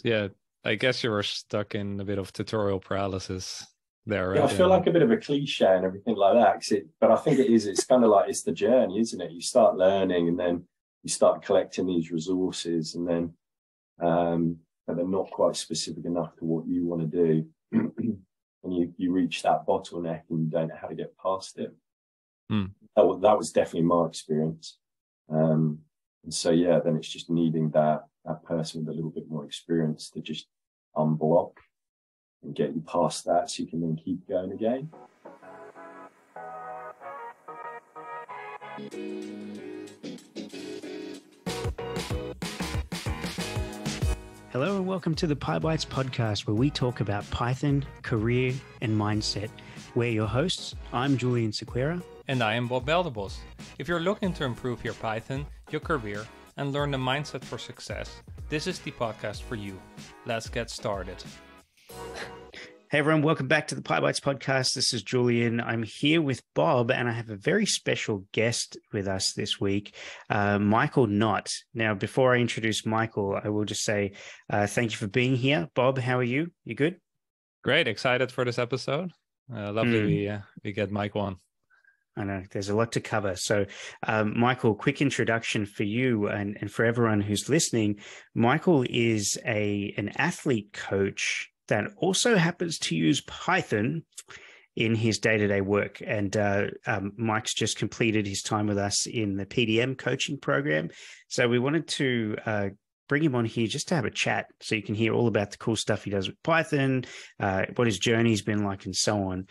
Yeah, I guess you were stuck in a bit of tutorial paralysis there, Yeah, I right? feel like a bit of a cliche and everything like that. But I think it's kind of like it's the journey, isn't it? You start learning and then you start collecting these resources and then but they're not quite specific enough to what you want to do. And you reach that bottleneck and you don't know how to get past it. That was definitely my experience. And so, yeah, then it's just needing that person with a little bit more experience to just unblock and get you past that so you can then keep going again. Hello and welcome to the Pybites Podcast, where we talk about Python, career, and mindset. We're your hosts. I'm Julian Sequeira. And I am Bob Beldebos. If you're looking to improve your Python, your career, and learn the mindset for success, this is the podcast for you. Let's get started. Hey everyone, welcome back to the Pybites Podcast. This is Julian. I'm here with Bob, and I have a very special guest with us this week, Michael Knott. Now, before I introduce Michael, I will just say thank you for being here. Bob, how are you? You good? Great. Excited for this episode. Lovely we get Michael on. I know there's a lot to cover. So, Michael, quick introduction for you and for everyone who's listening. Michael is an athlete coach that also happens to use Python in his day-to-day work. And Mike's just completed his time with us in the PDM coaching program. So we wanted to bring him on here just to have a chat so you can hear all about the cool stuff he does with Python, what his journey's been like, and so on.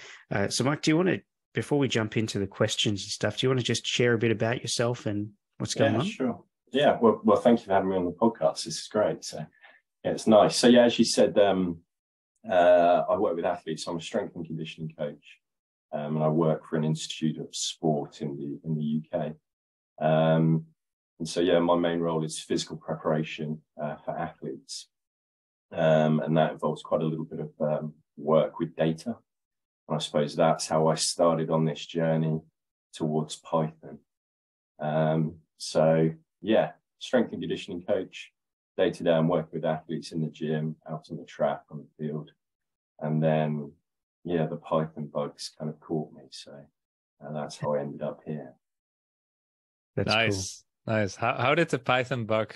So Mike, do you want to, before we jump into the questions and stuff, do you want to just share a bit about yourself and what's going on? Sure. Yeah, well, thank you for having me on the podcast. This is great. So yeah, it's nice. So yeah, as you said, I work with athletes. I'm a strength and conditioning coach, and I work for an institute of sport in the UK. And so, yeah, my main role is physical preparation for athletes, and that involves quite a little bit of work with data. And I suppose that's how I started on this journey towards Python. So, yeah, strength and conditioning coach. Day to day, I'm working with athletes in the gym, out on the track, on the field. And then, yeah, the Python bugs kind of caught me. So that's how I ended up here. That's nice. Cool. Nice. How did the Python bug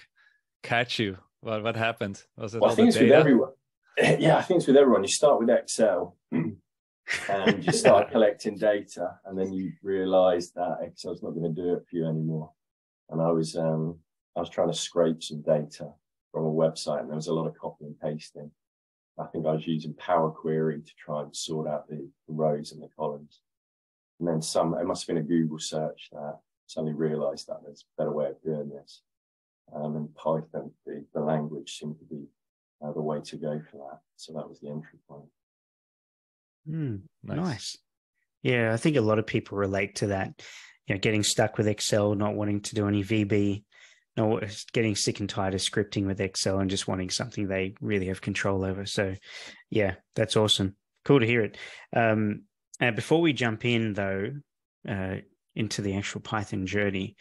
catch you? What happened? Was it I think it's with everyone. Yeah, I think it's with everyone. You start with Excel and you start collecting data, and then you realize that Excel's not going to do it for you anymore. And I was trying to scrape some data from a website, and there was a lot of copy and pasting. I think I was using Power Query to try and sort out the rows and the columns. And then it must have been a Google search that suddenly realized that there's a better way of doing this. And Python, the language, seemed to be the way to go for that. So that was the entry point. Nice. Yeah, I think a lot of people relate to that. You know, getting stuck with Excel, not wanting to do any VB, getting sick and tired of scripting with Excel and just wanting something they really have control over. So, yeah, that's awesome. Cool to hear it. And before we jump in, though, into the actual Python journey,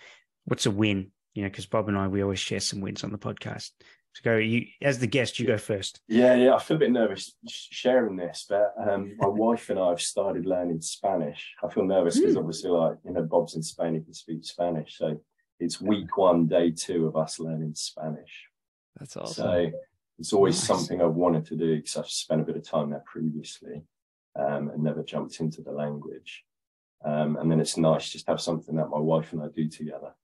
what's a win? You know, because Bob and I, we always share some wins on the podcast. So you, as the guest, you go first. Yeah. I feel a bit nervous sharing this, but my wife and I have started learning Spanish. I feel nervous because obviously, Bob's in Spain, he can speak Spanish. So it's week 1, day 2 of us learning Spanish. That's awesome. So it's always something I've wanted to do because I've spent a bit of time there previously and never jumped into the language. And then it's nice just to have something that my wife and I do together.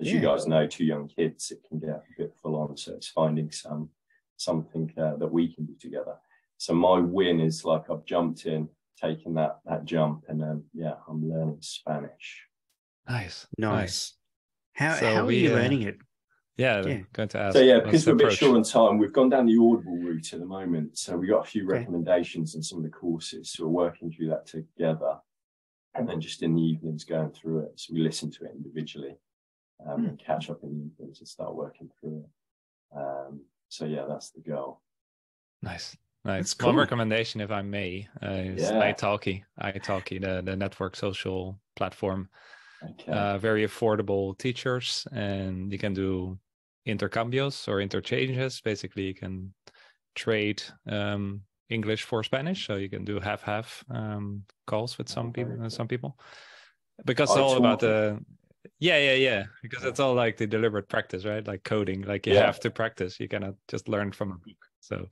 As you guys know, 2 young kids, it can get a bit full on. So it's finding something that we can do together. So my win is like I've jumped in, taken that jump, and I'm learning Spanish. Nice. How are you learning it? Yeah, going to ask. So because we're a bit short on time, we've gone down the Audible route at the moment. So we got a few recommendations in some of the courses. So we're working through that together. And then just in the evenings going through it. So we listen to it individually and catch up in the evenings and start working through it. So yeah, that's the goal. Nice. Cool. One recommendation, if I may, is italki, the network social platform. Okay. Very affordable teachers, and you can do intercambios or interchanges. Basically, you can trade English for Spanish, so you can do half calls with some people, because it's all about the because it's all like the deliberate practice, right? Like coding, like you have to practice. You cannot just learn from a book. So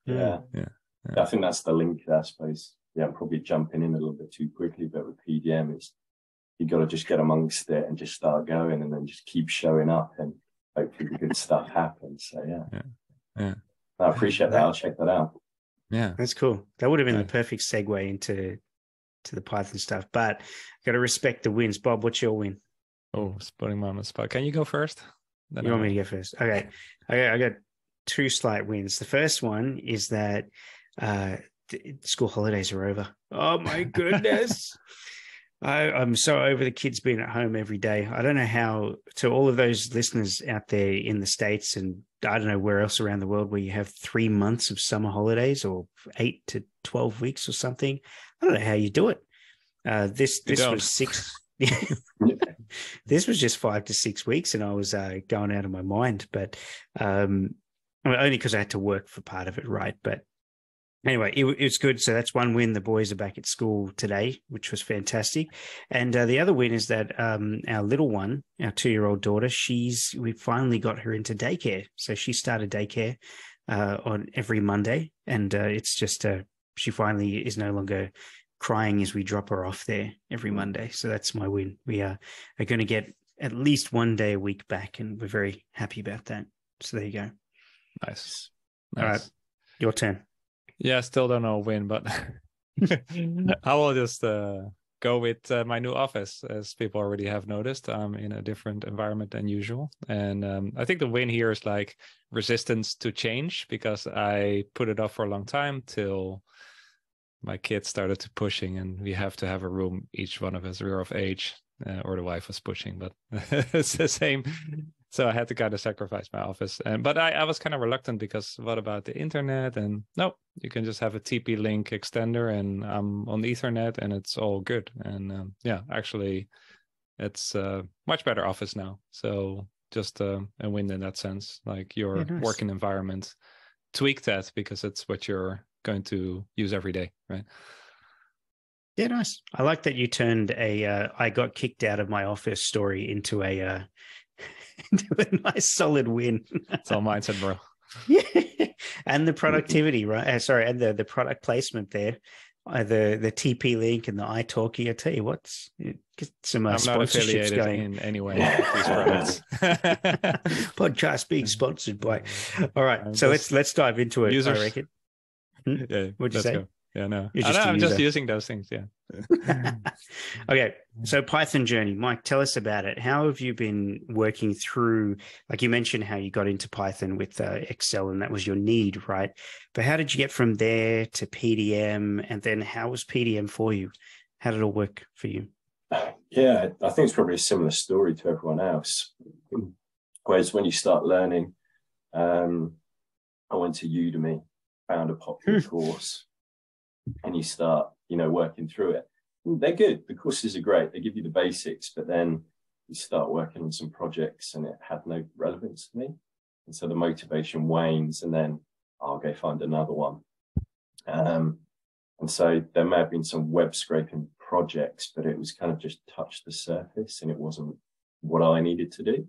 I think that's the link there, I suppose. I'm probably jumping in a little bit too quickly, but with PDM, it's you got to just get amongst it and just start going, and then just keep showing up, and hopefully the good stuff happens. So I appreciate that. I'll check that out. Yeah, that's cool. That would have been the perfect segue into the Python stuff, but I've got to respect the wins. Bob, what's your win? Oh, it's putting me on the spot. Can you go first? Then you want me to go first? Okay. I got two slight wins. The first one is that school holidays are over. Oh my goodness. I'm so over the kids being at home every day. I don't know how, to all of those listeners out there in the States, and I don't know where else around the world, where you have 3 months of summer holidays or 8 to 12 weeks or something. I don't know how you do it. This was 6. This was just 5 to 6 weeks, and I was going out of my mind. But only because I had to work for part of it, right? But anyway, it was good. So that's one win. The boys are back at school today, which was fantastic. And the other win is that our little one, our 2-year-old daughter, we finally got her into daycare. So she started daycare on every Monday, and it's just she finally is no longer crying as we drop her off there every Monday. So that's my win. We are going to get at least one day a week back, and we're very happy about that. So there you go. Nice. All right, your turn. Yeah, I still don't know a win, but I will just go with my new office. As people already have noticed, I'm in a different environment than usual. And I think the win here is like resistance to change, because I put it off for a long time till my kids started to pushing, and we have to have a room, each one of us. We were of age, or the wife was pushing, but it's the same. So I had to kind of sacrifice my office. But I was kind of reluctant, because what about the internet? And no, you can just have a TP-Link extender, and I'm on Ethernet, and it's all good. And actually, it's a much better office now. So just a win in that sense. Like your working environment, tweak that, because it's what you're going to use every day, right? Yeah, nice. I like that you turned I got kicked out of my office story into a nice solid win. It's all mindset, bro. Yeah, and the productivity, right? Sorry, and the product placement there, the TP-Link and the iTalki. I tell you what, get some I'm not affiliated going in any way with these products. Podcast being sponsored by. All right, so let's dive into it. Users. I reckon. Yeah, what'd you say? Go. Yeah, no. I'm just using those things. Yeah. Okay. So Python journey, Mike, tell us about it. How have you been working through, like you mentioned how you got into Python with Excel, and that was your need, right? But how did you get from there to PDM? And then how was PDM for you? How did it all work for you? Yeah, I think it's probably a similar story to everyone else. Whereas when you start learning, I went to Udemy, found a popular course, and you start, working through it. They're good. The courses are great. They give you the basics, but then you start working on some projects and it had no relevance to me. And so the motivation wanes, and then I'll go find another one. And so there may have been some web scraping projects, but it was kind of just touched the surface, and it wasn't what I needed to do.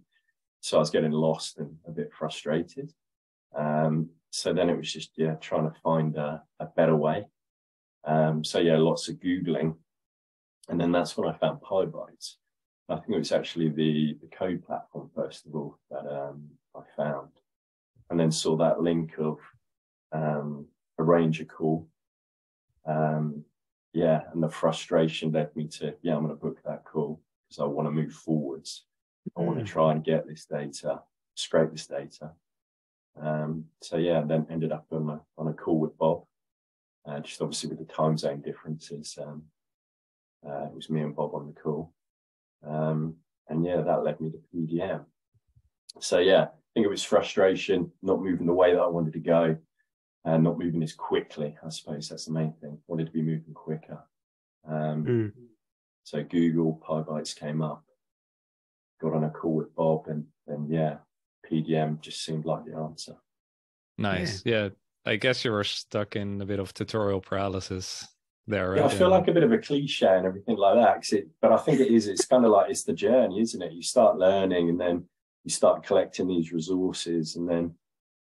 So I was getting lost and a bit frustrated. So then it was just, trying to find a better way. Lots of Googling. And then that's when I found Pybites. I think it was actually the code platform, first of all, that I found. And then saw that link of arrange a call. And the frustration led me to, I'm going to book that call because I want to move forwards. I want to try and get this data, scrape this data. Then ended up on a call with Bob, just obviously with the time zone differences. It was me and Bob on the call. That led me to PDM. I think it was frustration, not moving the way that I wanted to go, and not moving as quickly. I suppose that's the main thing. Wanted to be moving quicker. So Google Pybites came up, got on a call with Bob, and PDM just seemed like the answer. Nice. Yeah. I guess you were stuck in a bit of tutorial paralysis there, right? Yeah, I feel like a bit of a cliche and everything like that. But I think it's kind of like, it's the journey, isn't it? You start learning and then you start collecting these resources, and then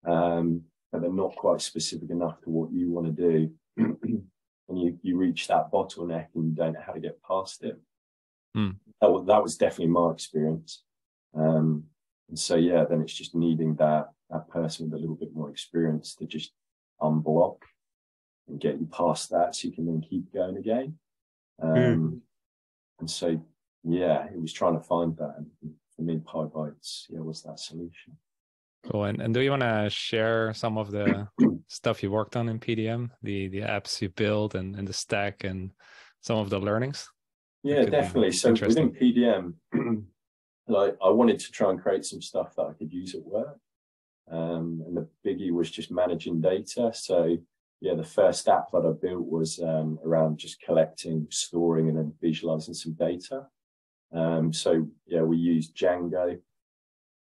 but they're not quite specific enough to what you want to do. And you reach that bottleneck and you don't know how to get past it. That was definitely my experience. And so, yeah, then it's just needing that person with a little bit more experience to just unblock and get you past that so you can then keep going again. And so, yeah, it was trying to find that. And for me, Pybites, was that solution. Cool. And do you want to share some of the stuff you worked on in PDM, the apps you built and the stack and some of the learnings? Yeah, definitely. So within PDM, like I wanted to try and create some stuff that I could use at work. And the biggie was just managing data. So yeah, the first app that I built was around just collecting, storing, and then visualizing some data. So yeah, we used Django.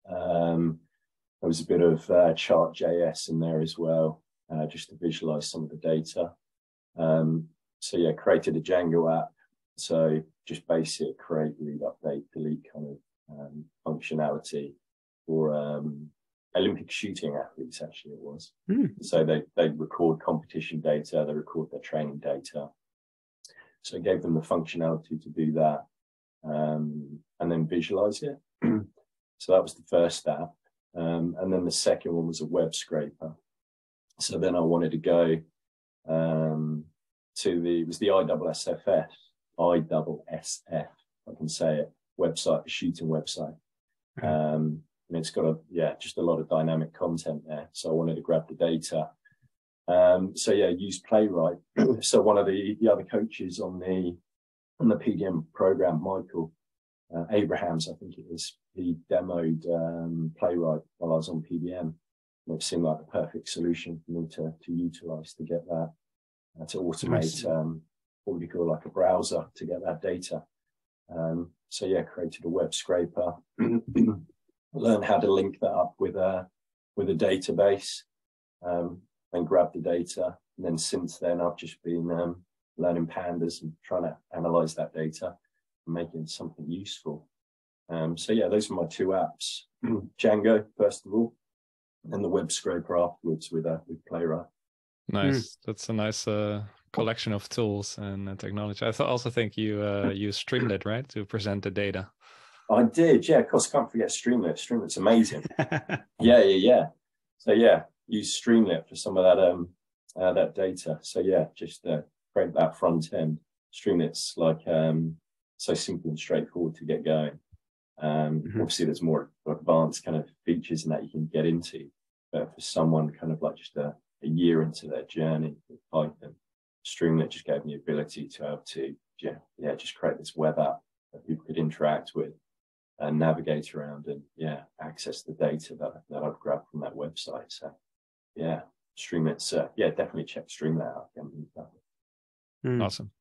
There was a bit of chart.js in there as well, just to visualize some of the data. So yeah, created a Django app. So just basic create, read, update, delete kind of functionality for Olympic shooting athletes, actually it was. So they record competition data, they record their training data. So I gave them the functionality to do that and then visualize it. So that was the first app. And then the second one was a web scraper. So then I wanted to go it was the ISSF, I can say it, website, shooting website. And it's got just a lot of dynamic content there. So I wanted to grab the data. So yeah, use Playwright. So one of the other coaches on the PDM program, Michael Abrahams, I think it is, he demoed Playwright while I was on PDM. And it seemed like the perfect solution for me to utilize to get that, to automate what we call like a browser to get that data. So yeah, created a web scraper, learned how to link that up with a database, then grab the data. And then since then, I've just been learning pandas and trying to analyze that data and making something useful. So yeah, those are my two apps. Django, first of all, and then the web scraper afterwards with Playwright. Nice. That's a nice collection of tools and technology. I also think you use Streamlit, right, to present the data. I did, yeah. Of course, can't forget Streamlit. Streamlit's amazing. Yeah. So yeah, use Streamlit for some of that data. So yeah, just create that front end. Streamlit's like so simple and straightforward to get going. Obviously, there's more advanced kind of features in that you can get into. But for someone kind of like just a year into their journey with Python, Streamlit just gave me the ability to have to just create this web app that people could interact with and navigate around and access the data that I've grabbed from that website. So yeah, Streamlit's definitely check Streamlit out. Awesome.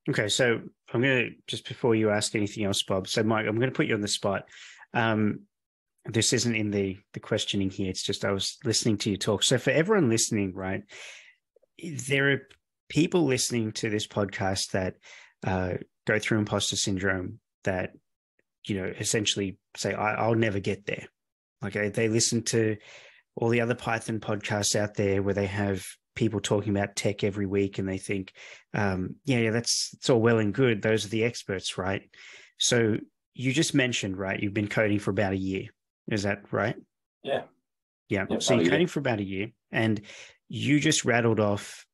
Okay, so I'm going to, just before you ask anything else, Bob, so Mike, I'm going to put you on the spot. This isn't in the questioning here. It's just I was listening to you talk. So for everyone listening, right, there are people listening to this podcast that go through imposter syndrome that, essentially say, I'll never get there. Like they listen to all the other Python podcasts out there where they have people talking about tech every week and they think, it's all well and good. Those are the experts, right? So you just mentioned, right, you've been coding for about a year. Is that right? Yeah. Yeah. So you're coding for about a year and you just rattled off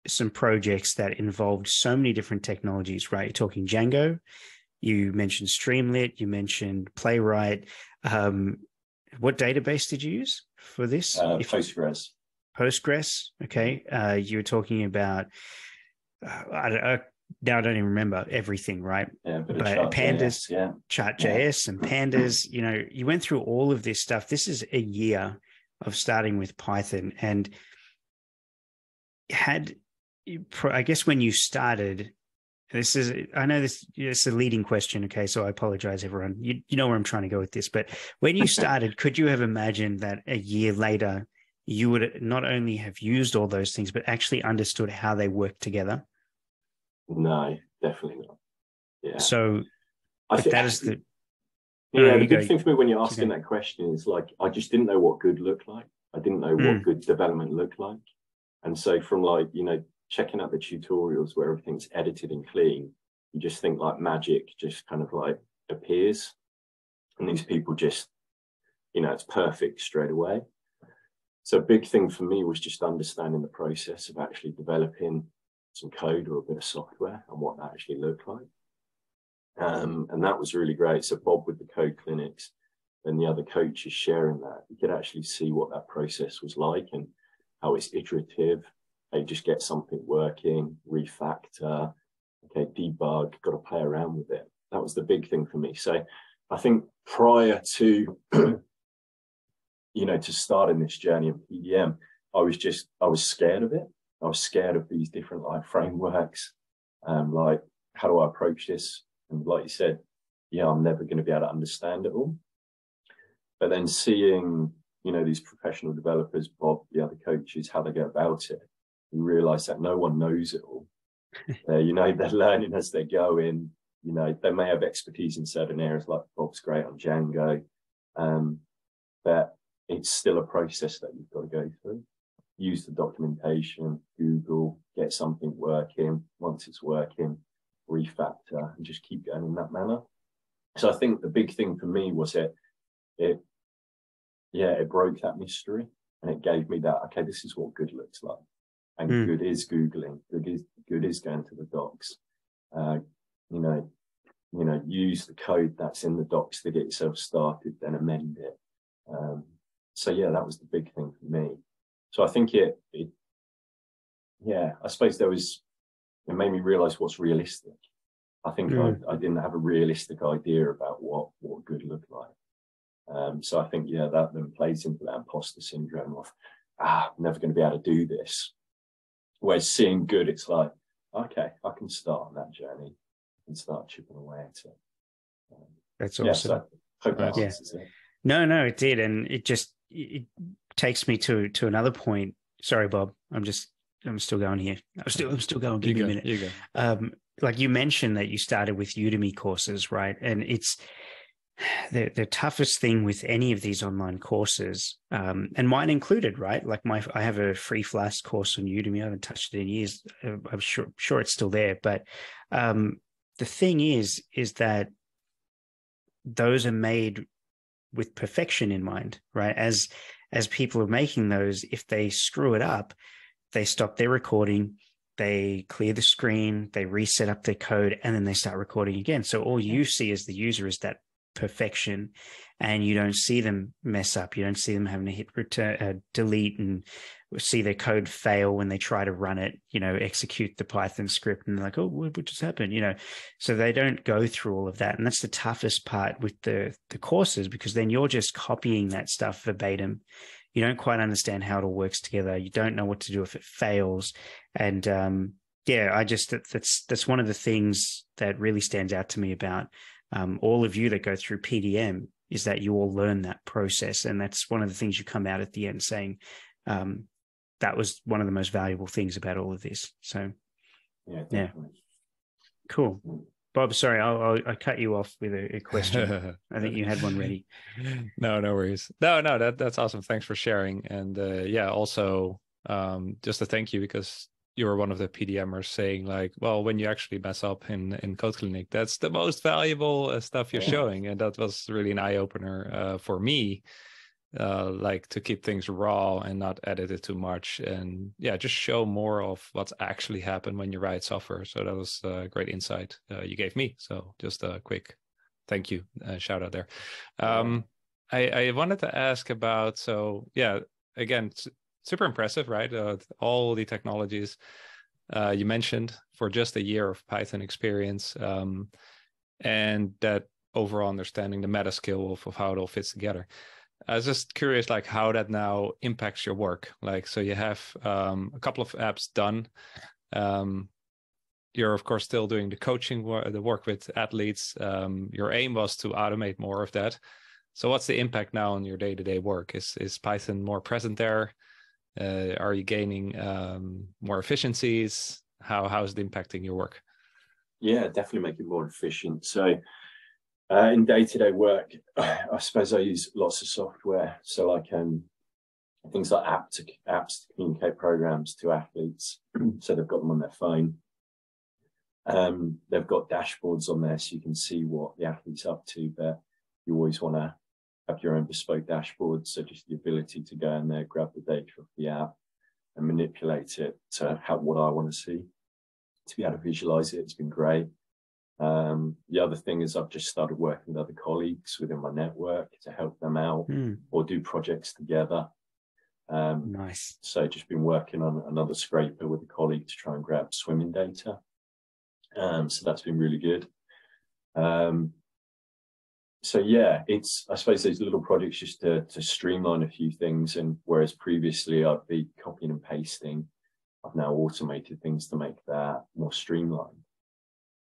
some projects that involved so many different technologies, right? You're talking Django, you mentioned Streamlit, you mentioned Playwright. What database did you use for this? Postgres. Postgres. Okay. You were talking about, now I don't even remember everything, right? Yeah, but pandas, chart.js and pandas, you went through all of this stuff. This is a year of starting with Python, and I guess when you started, I know this is a leading question. Okay. So I apologize, everyone. You know where I'm trying to go with this, but when you started, could you have imagined that a year later, you would not only have used all those things, but actually understood how they work together? No, definitely not. Yeah. So I think that is the... Yeah, the big thing for me when you're asking that question is like, I just didn't know what good looked like. I didn't know what good development looked like. And so from like, checking out the tutorials where everything's edited and clean, you just think like magic just kind of like appears. And these people just, it's perfect straight away. So a big thing for me was just understanding the process of actually developing some code or a bit of software and what that actually looked like. And that was really great. So Bob with the code clinics and the other coaches sharing that, you could actually see what that process was like and how it's iterative. They just get something working, refactor, okay, debug, got to play around with it. That was the big thing for me. So I think prior to, to starting this journey of PDM, I was scared of it. I was scared of these different like frameworks. Like, how do I approach this? And like you said, I'm never going to be able to understand it all. But then seeing, these professional developers, Bob, the other coaches, how they go about it, you realize that no one knows it all. They're learning as they're going. They may have expertise in certain areas, like Bob's great on Django, but it's still a process that you've got to go through. Use the documentation, Google, get something working. Once it's working, refactor and just keep going in that manner. So I think the big thing for me was it broke that mystery and it gave me that, okay, this is what good looks like. And good is Googling, good is going to the docs. Use the code that's in the docs to get yourself started, then amend it. That was the big thing for me. So I think I suppose it made me realize what's realistic. I think I didn't have a realistic idea about what good looked like. So I think, that then plays into that imposter syndrome of, I'm never going to be able to do this. Whereas seeing good, it's like, okay, I can start on that journey and start chipping away at it. That's awesome. So hope that answers it. No, it did. And it takes me to another point. Sorry, Bob. I'm still going here. I'm still going. Give me a minute. You go. Like you mentioned that you started with Udemy courses, right? And it's the toughest thing with any of these online courses, and mine included, right? Like I have a free Flask course on Udemy. I haven't touched it in years. I'm sure it's still there. But the thing is that those are made with perfection in mind, right? As people are making those, if they screw it up, they stop their recording, they clear the screen, they reset up their code, and then they start recording again. So all you see as the user is that perfection, and you don't see them mess up. You don't see them having to hit delete and see their code fail when they try to run it, execute the Python script, and they're like, oh, what just happened? So they don't go through all of that. And that's the toughest part with the courses, because then you're just copying that stuff verbatim. You don't quite understand how it all works together. You don't know what to do if it fails. And that's one of the things that really stands out to me about all of you that go through PDM, is that you all learn that process. And that's one of the things you come out at the end saying, that was one of the most valuable things about all of this. So, yeah. Cool. Bob, sorry, I cut you off with a question. I think you had one ready. No worries. No, that's awesome. Thanks for sharing. And also just to thank you, because you were one of the PDMers saying like, well, when you actually mess up in Code Clinic, that's the most valuable stuff you're showing. And that was really an eye opener for me, like to keep things raw and not edit it too much. And just show more of what's actually happened when you write software. So that was a great insight you gave me. So just a quick thank you, shout out there. I wanted to ask about, again, super impressive, right? All the technologies you mentioned for just a year of Python experience, and that overall understanding, the meta skill of how it all fits together. I was just curious, like how that now impacts your work. Like, so you have a couple of apps done. you're of course still doing the coaching the work with athletes. Your aim was to automate more of that. So what's the impact now on your day-to-day work? Is Python more present there? Are you gaining more efficiencies? How is it impacting your work? Yeah, definitely make it more efficient. So in day-to-day work, I suppose I use lots of software. So like things like apps to communicate programs to athletes. So they've got them on their phone. They've got dashboards on there so you can see what the athlete's up to, but you always want to have your own bespoke dashboard. So just the ability to go in there, grab the data off the app and manipulate it to have what I want to see, to be able to visualize it. It's been great. The other thing is I've just started working with other colleagues within my network to help them out or do projects together. Nice. So just been working on another scraper with a colleague to try and grab swimming data. So that's been really good. So yeah, I suppose those little projects just to streamline a few things. And whereas previously I'd be copying and pasting, I've now automated things to make that more streamlined.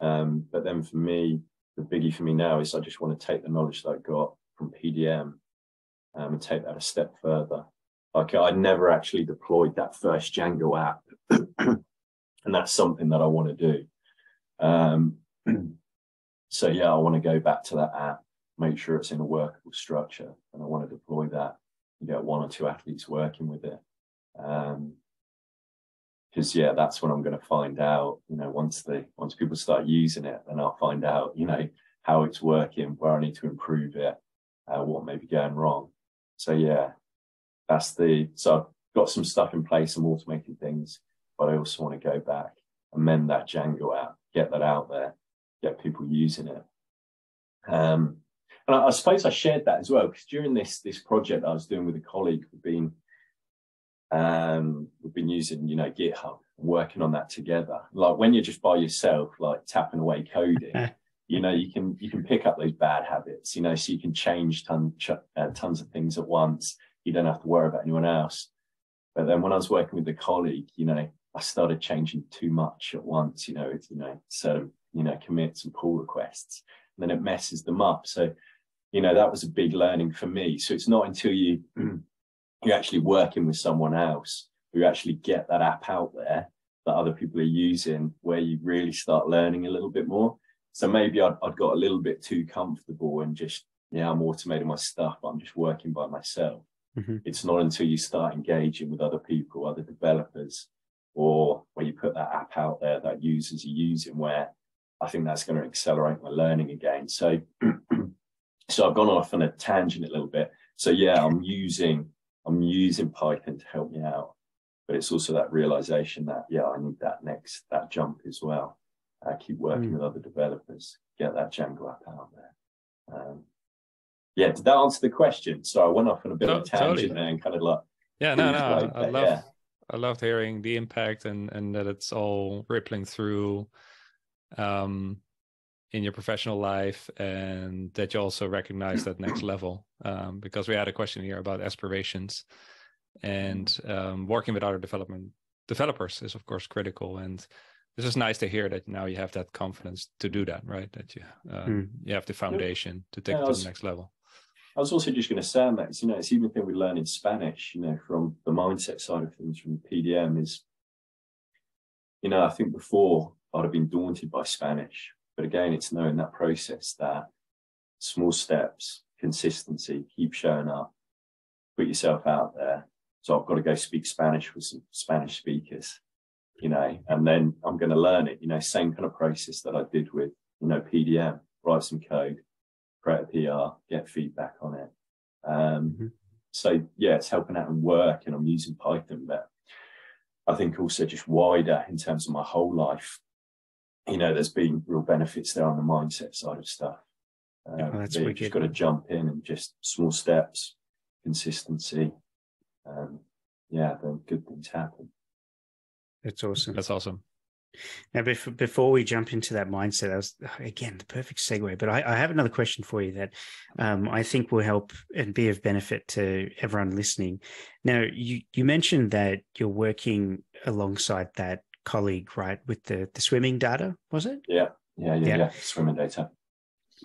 But then for me, the biggie for me now is I just want to take the knowledge that I got from PDM and take that a step further. Like I never actually deployed that first Django app, and that's something that I want to do. So yeah, I want to go back to that app, make sure it's in a workable structure, and I want to deploy that and get 1 or 2 athletes working with it. Because yeah, that's when I'm going to find out, once people start using it, then I'll find out, how it's working, where I need to improve it, what may be going wrong. So yeah, so I've got some stuff in place, some automated things, but I also want to go back, amend that Django app, get that out there, get people using it. And I suppose I shared that as well, because during this project I was doing with a colleague, we've been using, GitHub, working on that together. Like when you're just by yourself, like tapping away coding, you can pick up those bad habits, so you can change tons of things at once. You don't have to worry about anyone else. But then when I was working with a colleague, I started changing too much at once, so commits and pull requests, and then it messes them up. So, that was a big learning for me. So it's not until you're actually working with someone else, you actually get that app out there that other people are using, where you really start learning a little bit more. So maybe I'd got a little bit too comfortable and just, I'm automating my stuff, but I'm just working by myself. Mm-hmm. It's not until you start engaging with other people, other developers, or where you put that app out there that users are using, where I think that's going to accelerate my learning again. So, so I've gone off on a tangent a little bit. So yeah, I'm using Python to help me out, but it's also that realization that, I need that jump as well. Keep working with other developers, get that Django app out there. Yeah, did that answer the question? So I went off on a bit of a tangent there and kind of like... Yeah, no, I loved hearing the impact and that it's all rippling through in your professional life, and that you also recognize that next level. Because we had a question here about aspirations, and working with other developers is of course critical. And this is nice to hear that now you have that confidence to do that, right? That you have the foundation to take it to the next level. I was also just going to say on that, it's even a thing we learn in Spanish, from the mindset side of things, from PDM is, I think before I'd have been daunted by Spanish, but again, it's knowing that process, that small steps, consistency, keep showing up, put yourself out there. So I've got to go speak Spanish with some Spanish speakers, and then I'm going to learn it, same kind of process that I did with, PDM, write some code, create a PR, get feedback on it. So yeah, it's helping out in work, and I'm using Python, but I think also just wider in terms of my whole life, there's been real benefits there on the mindset side of stuff. That's you've just got to jump in and just small steps, consistency. Then good things happen. That's awesome. That's awesome. Now, before we jump into that mindset, that was, again, the perfect segue. But I have another question for you that I think will help and be of benefit to everyone listening. Now, you mentioned that you're working alongside that colleague, right, with the swimming data, was it? Yeah. Swimming data.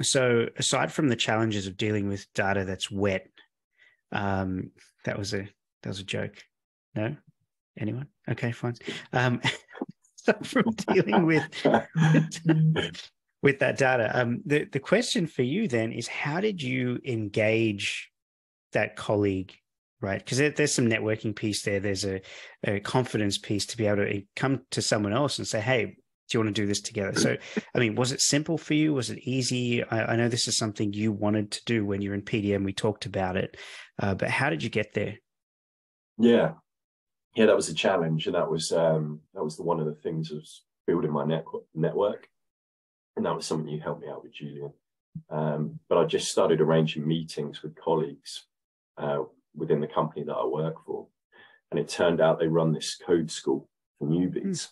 So aside from the challenges of dealing with data that's wet, that was a joke. No? Anyone? Okay, fine. So from dealing with that data, the question for you then is, how did you engage that colleague, right? Because there's some networking piece there. There's a confidence piece to be able to come to someone else and say, hey, do you want to do this together? So, I mean, was it simple for you? Was it easy? I know this is something you wanted to do when you're in PDM. We talked about it, but how did you get there? Yeah, that was a challenge, and that was one of the things of building my network, and that was something you helped me out with, Julian. But I just started arranging meetings with colleagues within the company that I work for, and it turned out they run this code school for newbies.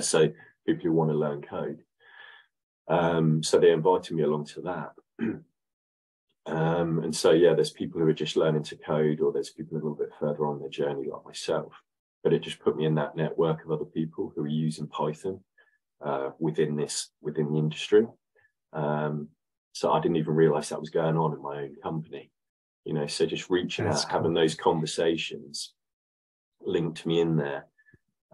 So people who want to learn code. So they invited me along to that. And so, yeah, there's people who are just learning to code, or there's people a little bit further on their journey like myself. But it just put me in that network of other people who are using Python within the industry. So I didn't even realize that was going on in my own company. So just reaching out, having those conversations linked me in there.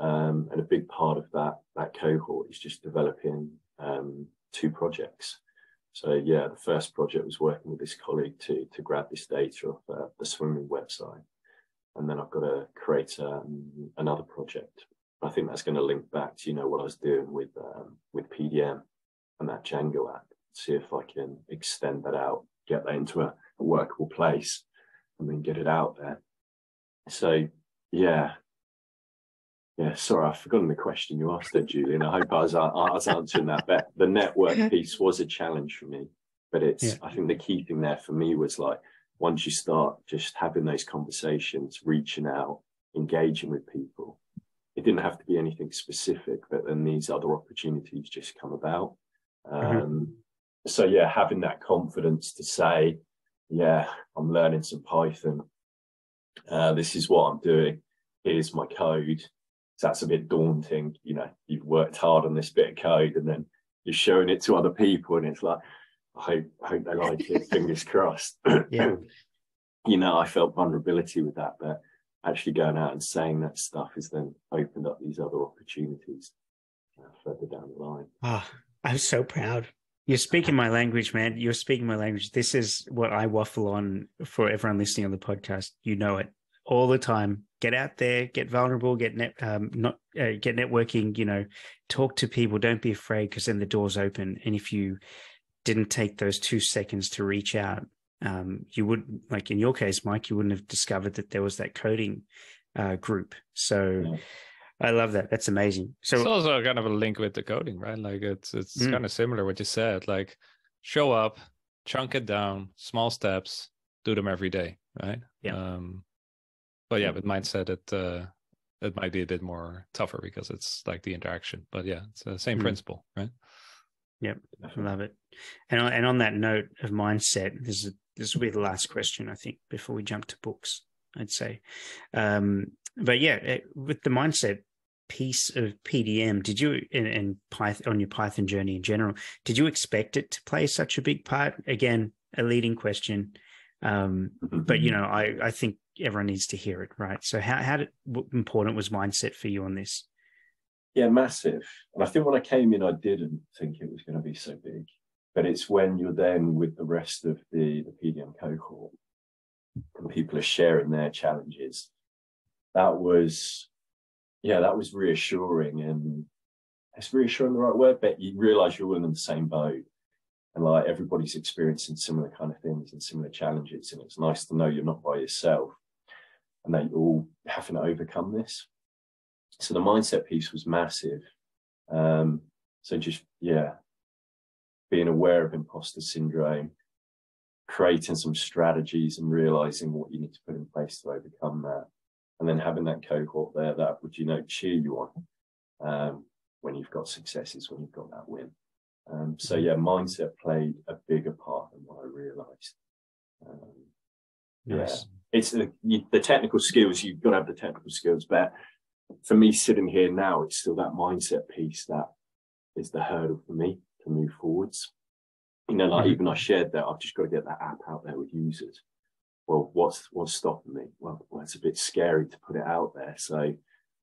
And a big part of that cohort is just developing 2 projects. So yeah, the first project was working with this colleague to grab this data off the swimming website, and then I've got to create another project. I think that's going to link back to what I was doing with PDM and that Django app. See if I can extend that out, get that into a workable place, and then get it out there. So yeah. Sorry, I've forgotten the question you asked there, Julian. I hope I was answering that. But the network piece was a challenge for me. But I think the key thing there for me was, like, once you start just having those conversations, reaching out, engaging with people, it didn't have to be anything specific, but then these other opportunities just come about. So yeah, having that confidence to say, yeah, I'm learning some Python. This is what I'm doing. Here's my code. So that's a bit daunting. You've worked hard on this bit of code, and then you're showing it to other people, and it's like, I hope they like it. Fingers crossed. Yeah. I felt vulnerability with that, but actually going out and saying that stuff has then opened up these other opportunities further down the line. I'm so proud. You're speaking my language, man. You're speaking my language. This is what I waffle on for everyone listening on the podcast. You know it all the time. Get out there, get vulnerable, get networking, talk to people. Don't be afraid, because then the door's open. And if you didn't take those 2 seconds to reach out, you would, like in your case, Mike, you wouldn't have discovered that there was that coding group. So I love that. That's amazing. So it's also kind of a link with the coding, right? Like it's kind of similar what you said, like show up, chunk it down, small steps, do them every day, right? Yeah. But yeah, with mindset, it might be a bit more tougher because it's like the interaction. But yeah, it's the same principle, right? Yep, I love it. And on that note of mindset, this will be the last question, I think, before we jump to books, I'd say. But yeah, with the mindset piece of PDM, did you, and Python, on your Python journey in general, did you expect it to play such a big part? Again, a leading question. But I think everyone needs to hear it, right? So what important was mindset for you on this? Yeah, massive. And I think when I came in, I didn't think it was going to be so big. But it's when you're then with the rest of the PDM cohort and people are sharing their challenges. That was reassuring. And it's reassuring the right word, but you realize you're all in the same boat. And like everybody's experiencing similar kind of things and similar challenges. And it's nice to know you're not by yourself and that you're all having to overcome this. So the mindset piece was massive. So just, being aware of imposter syndrome, creating some strategies and realizing what you need to put in place to overcome that. And then having that cohort there that would, cheer you on when you've got successes, when you've got that win. So mindset played a bigger part than what I realized. Nice. It's the technical skills. You've got to have the technical skills, but for me sitting here now, it's still that mindset piece that is the hurdle for me to move forwards. You know, like even I shared that I've just got to get that app out there with users. Well, what's stopping me? Well, it's a bit scary to put it out there. So,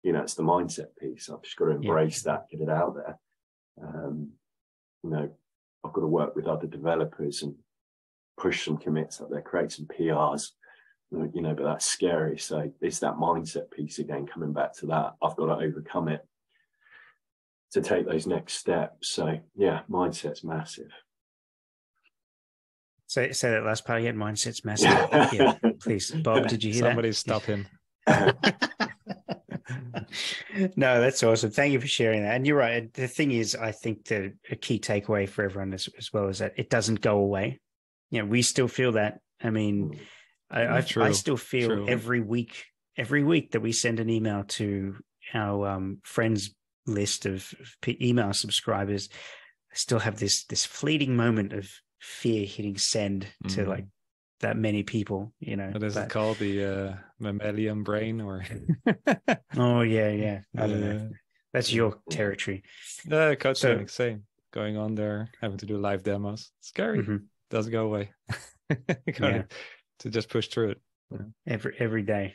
you know, it's the mindset piece. I've just got to embrace that, get it out there. You know, I've got to work with other developers and push some commits up there, create some PRs, you know, but that's scary. So it's that mindset piece again, coming back to that. I've got to overcome it to take those next steps. So yeah, mindset's massive. Say that last part again. Mindset's massive. Yeah, please, Bob. Did you hear Somebody that? stop him. No, that's awesome. Thank you for sharing that. And you're right. The thing is, I think that a key takeaway for everyone as well is that it doesn't go away. You know, we still feel that. I mean, I still feel every week that we send an email to our friends list of email subscribers, I still have this fleeting moment of fear hitting send to like that many people, you know. What is it called? The mammalian brain or? Oh yeah. I don't know. That's your territory. Coaching, same. Going on there, having to do live demos. Scary. Doesn't go away. To just push through it. Every day.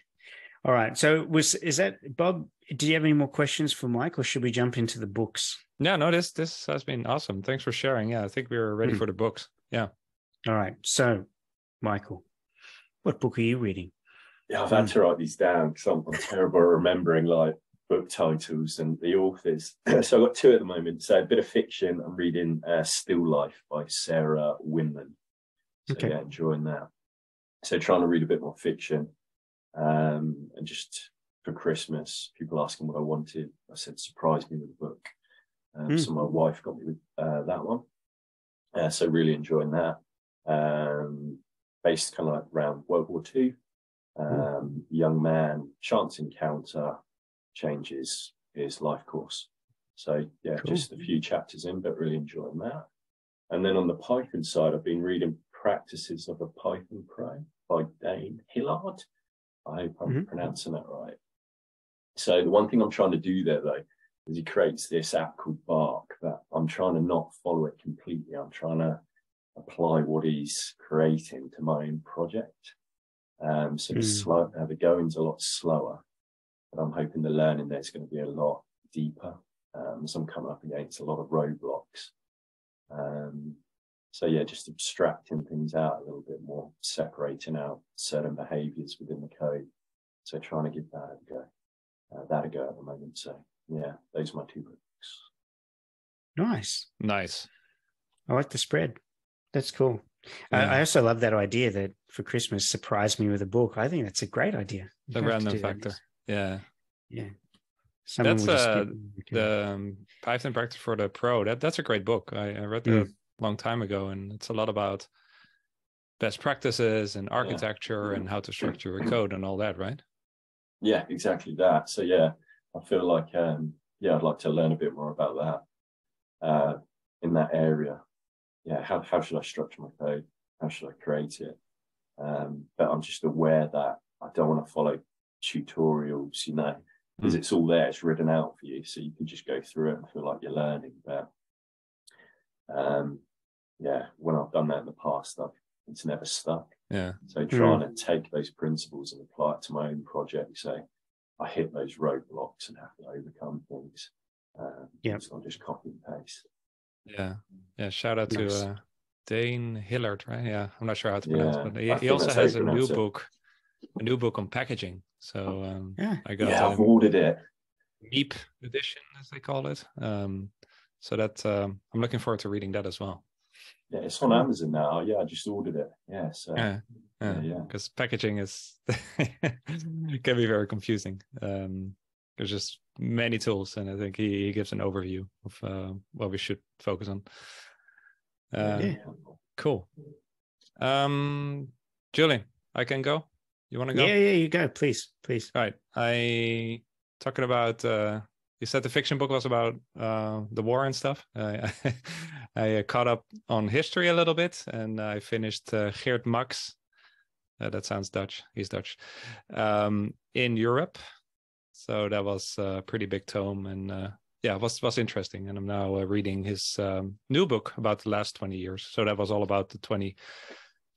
All right. So is that Bob? Do you have any more questions for Mike, or should we jump into the books? No, this has been awesome. Thanks for sharing. Yeah, I think we're ready for the books. Yeah. All right. So, Michael, what book are you reading? Yeah, I've had to write these down because I'm terrible at remembering like book titles and the authors. So I've got two at the moment. So a bit of fiction. I'm reading Still Life by Sarah Winman. So yeah, enjoying that. So trying to read a bit more fiction. And just for Christmas, people asking what I wanted. I said, surprise me with a book. So my wife got me with that one. So really enjoying that. Based kind of like around World War II. Young man, chance encounter, changes his life course. So yeah, just a few chapters in, but really enjoying that. And then on the Python side, I've been reading Practices of a Python Pro by Dane Hillard. I hope I'm pronouncing that right. So the one thing I'm trying to do there though, is he creates this app called Bark that I'm trying to not follow it completely. I'm trying to apply what he's creating to my own project. So the going's a lot slower, but I'm hoping the learning there's going to be a lot deeper. So I'm coming up against a lot of roadblocks. So yeah, just abstracting things out a little bit more, separating out certain behaviors within the code. So trying to give that a go at the moment. So yeah, those are my two books. Nice. I like the spread. That's cool. Yeah. I also love that idea that for Christmas, surprise me with a book. I think that's a great idea. The random factor. Yeah. Someone that's the Python Practice for the Pro. That's a great book. I read that a long time ago, and it's a lot about best practices and architecture and how to structure a code and all that, right? Yeah, exactly that. So yeah, I feel like I'd like to learn a bit more about that in that area. Yeah, how should I structure my code? How should I create it? But I'm just aware that I don't want to follow tutorials, you know, because it's all there, it's written out for you, so you can just go through it and feel like you're learning. But when I've done that in the past, it's never stuck. Yeah. So trying to take those principles and apply it to my own project, so I hit those roadblocks and have to overcome things. It's not just copy and paste. Yeah. Shout out to Dane Hillard, right? Yeah, I'm not sure how to pronounce it, but he also has a new book on packaging. So I got I've ordered it. Deep edition, as they call it. So that I'm looking forward to reading that as well. Yeah, it's on Amazon now. Yeah, I just ordered it. Yeah, so because packaging is can be very confusing. There's just many tools, and I think he gives an overview of what we should focus on. Cool. Julian, I can go. You want to go? Yeah, you go, please. All right. I talking about. You said the fiction book was about the war and stuff. I caught up on history a little bit, and I finished Geert Max. That sounds Dutch. He's Dutch. In Europe. So that was a pretty big tome, and it was interesting. And I'm now reading his new book about the last 20 years. So that was all about the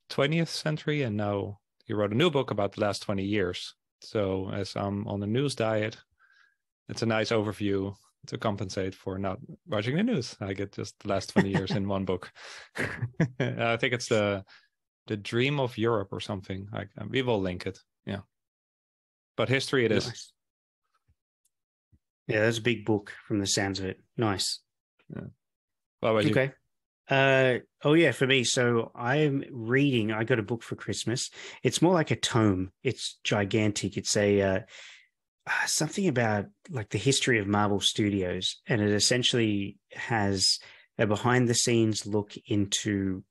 20th century, and now he wrote a new book about the last 20 years. So as I'm on the news diet, it's a nice overview to compensate for not watching the news. I get just the last 20 years in one book. I think it's the Dream of Europe or something. We will link it. Yeah. But history it is. Yeah, that's a big book from the sounds of it. Nice. Yeah. What about you? Okay. For me. So I got a book for Christmas. It's more like a tome. It's gigantic. It's a something about like the history of Marvel Studios. And it essentially has a behind the scenes look into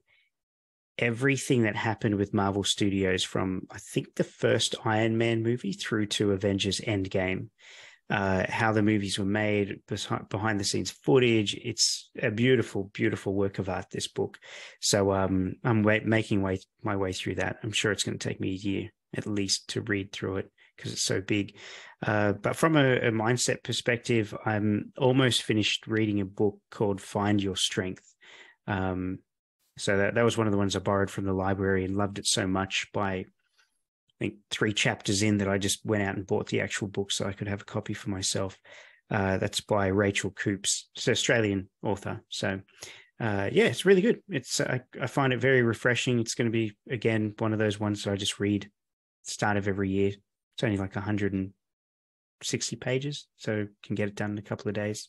everything that happened with Marvel Studios from, I think, the first Iron Man movie through to Avengers Endgame. How the movies were made, behind the scenes footage. It's a beautiful, beautiful work of art, this book. So I'm making my way through that. I'm sure it's going to take me a year at least to read through it because it's so big. But from a mindset perspective, I'm almost finished reading a book called Find Your Strength. So that was one of the ones I borrowed from the library and loved it so much by, I think, 3 chapters in that I just went out and bought the actual book so I could have a copy for myself. That's by Rachel Coops. It's an Australian author. So it's really good. It's I find it very refreshing. It's going to be, again, one of those ones that I just read at the start of every year. It's only like 160 pages, so can get it done in a couple of days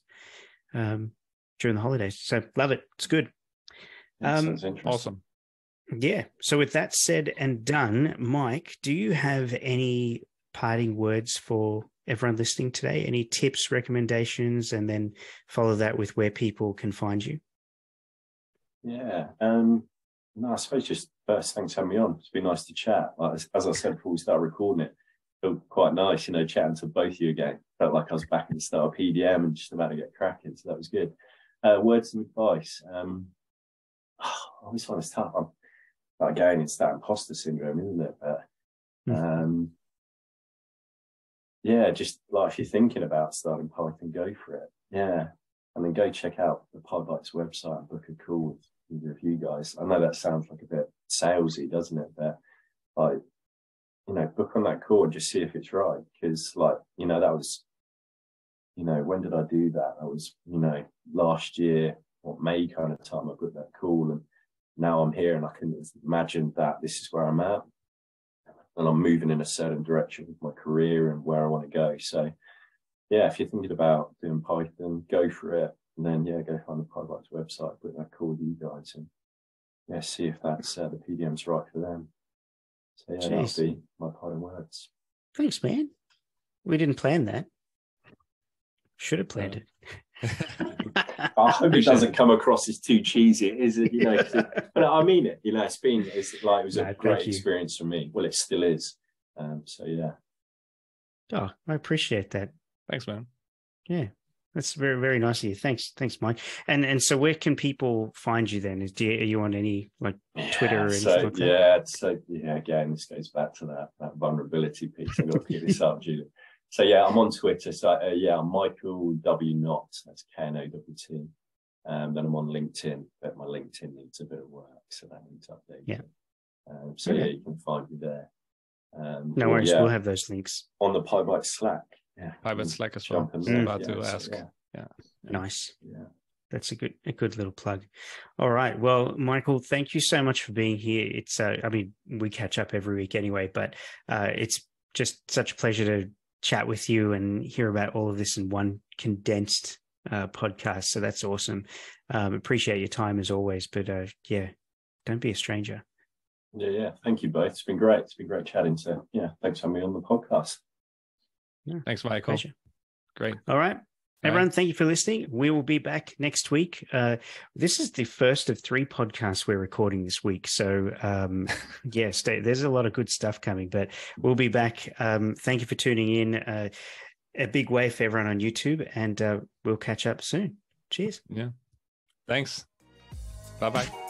during the holidays. So love it. It's good. Sounds interesting. Awesome. Yeah. So with that said and done, Mike, do you have any parting words for everyone listening today? Any tips, recommendations, and then follow that with where people can find you? Yeah. No, I suppose just first, thanks for having me on. It's been nice to chat. Like, as I said before we started recording it, felt quite nice, chatting to both of you again. Felt like I was back at the start of PDM and just about to get cracking. So that was good. Words of advice. I always find it's tough. Again, it's that imposter syndrome, isn't it? But just like if you're thinking about starting Python, go for it. Yeah. And then go check out the Pybites website and book a call with either of you guys. I know that sounds like a bit salesy, doesn't it? But book on that call and just see if it's right. Because that was, when did I do that? That was, last year, May kind of time I got that call, and now I'm here and I can imagine that this is where I'm at and I'm moving in a certain direction with my career and where I want to go. So yeah, if you're thinking about doing Python, go for it. And then go find the Pybites website, put that call with you guys, and see if that's the PDM's right for them. So that'll be my parting words. Thanks, man. We didn't plan that. Should have planned it. I hope it doesn't come across as too cheesy, is it? But I mean it. It was a great experience for me. Well, it still is. So yeah. Oh, I appreciate that. Thanks, man. Yeah, that's very, very nice of you. Thanks, Mike. And so, where can people find you then? Are you on any Twitter or anything like that? So again, this goes back to that vulnerability piece. I've got to get this up, Julie. So I'm on Twitter. So I'm Michael W. Knott. That's Knott. Then I'm on LinkedIn, but my LinkedIn needs a bit of work, so that needs updating. Yeah. You can find me there. No worries, we'll have those links on the Pybites Slack. Yeah, Pybites Slack as well. I was about to ask. Yeah. Nice. Yeah. That's a good little plug. All right. Well, Michael, thank you so much for being here. It's we catch up every week anyway, but it's just such a pleasure to chat with you and hear about all of this in one condensed podcast. So that's awesome. Appreciate your time as always, but don't be a stranger. Yeah. Thank you both. It's been great. It's been great chatting. So thanks for having me on the podcast. Yeah, thanks, Michael. Pleasure. Great. All right. Everyone, thank you for listening. We will be back next week. This is the first of 3 podcasts we're recording this week. So, there's a lot of good stuff coming, but we'll be back. Thank you for tuning in. A big wave for everyone on YouTube, and we'll catch up soon. Cheers. Yeah. Thanks. Bye-bye.